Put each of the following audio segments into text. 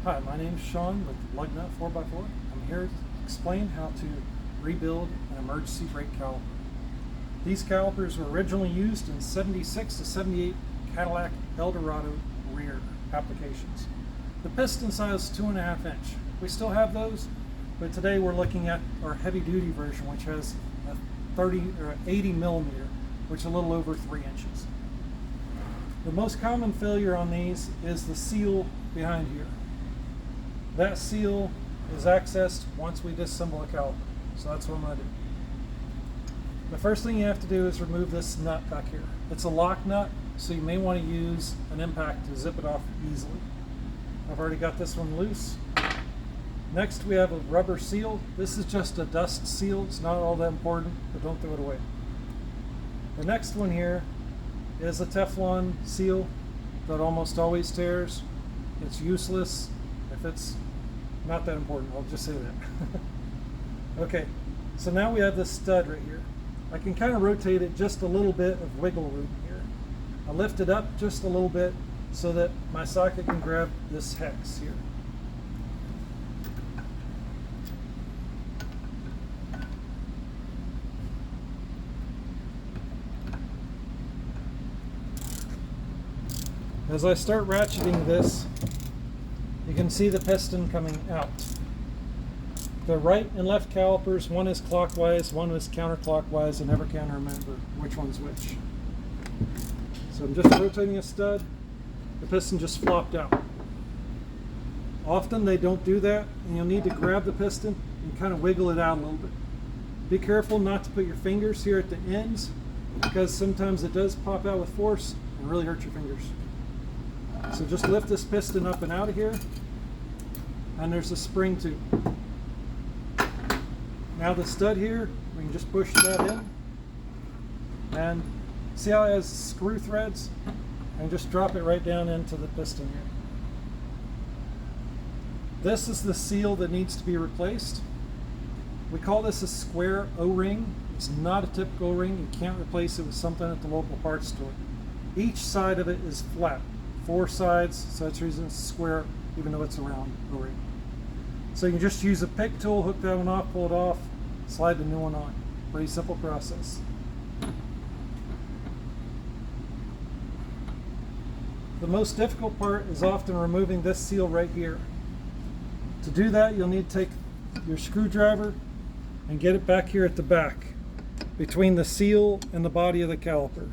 Hi, my name is Sean with Lugnut4x4. I'm here to explain how to rebuild an emergency brake caliper. These calipers were originally used in 76 to 78 Cadillac Eldorado rear applications. The piston size is 2.5 inch. We still have those, but today we're looking at our heavy duty version, which has a 80 millimeter, which is a little over 3 inches. The most common failure on these is the seal behind here. That seal is accessed once we disassemble a caliper. So that's what I'm going to do. The first thing you have to do is remove this nut back here. It's a lock nut, so you may want to use an impact to zip it off easily. I've already got this one loose. Next we have a rubber seal. This is just a dust seal. It's not all that important, but don't throw it away. The next one here is a Teflon seal that almost always tears. It's useless if it's not that important. I'll just say that. Okay, so now we have this stud right here. I can kind of rotate it just a little bit of wiggle room here. I lift it up just a little bit so that my socket can grab this hex here. As I start ratcheting this, you can see the piston coming out. The right and left calipers, one is clockwise, one is counterclockwise. I never can remember which one's which. So I'm just rotating a stud, the piston just flopped out. Often they don't do that, and you'll need to grab the piston and kind of wiggle it out a little bit. Be careful not to put your fingers here at the ends, because sometimes it does pop out with force and really hurt your fingers. So just lift this piston up and out of here, and there's a spring tube. Now the stud here, we can just push that in, and see how it has screw threads? And just drop it right down into the piston here. This is the seal that needs to be replaced. We call this a square O-ring. It's not a typical O-ring. You can't replace it with something at the local parts store. Each side of it is flat. 4 sides, so that's the reason it's square, even though it's a round O-ring. So you can just use a pick tool, hook that one off, pull it off, slide the new one on. Pretty simple process. The most difficult part is often removing this seal right here. To do that, you'll need to take your screwdriver and get it back here at the back, between the seal and the body of the caliper.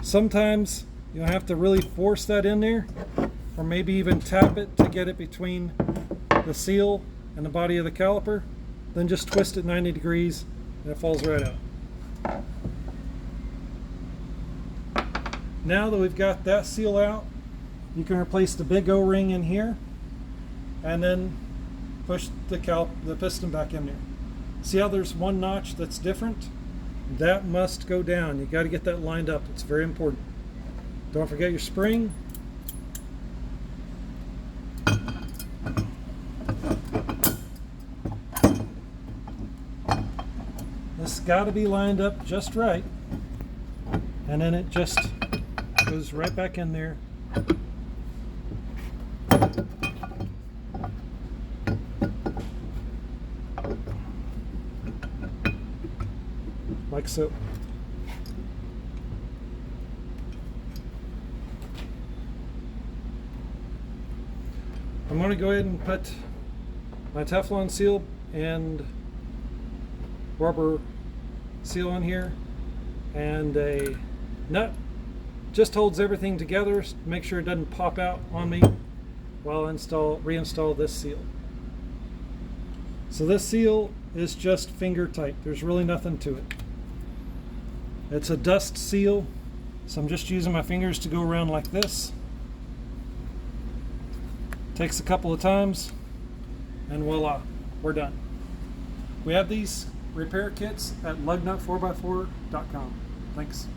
Sometimes you'll have to really force that in there, or maybe even tap it to get it between the seal and the body of the caliper. Then just twist it 90 degrees and it falls right out. Now that we've got that seal out, you can replace the big O-ring in here and then push the piston back in there. See how there's one notch that's different? That must go down. You got to get that lined up. It's very important. Don't forget your spring. This has got to be lined up just right, and then it just goes right back in there. Like so. I'm going to go ahead and put my Teflon seal and rubber seal on here, and a nut just holds everything together to make sure it doesn't pop out on me while I reinstall this seal. So this seal is just finger tight. There's really nothing to it. It's a dust seal, so I'm just using my fingers to go around like this. Takes a couple of times, and voila, we're done. We have these repair kits at Lugnut4x4.com. Thanks.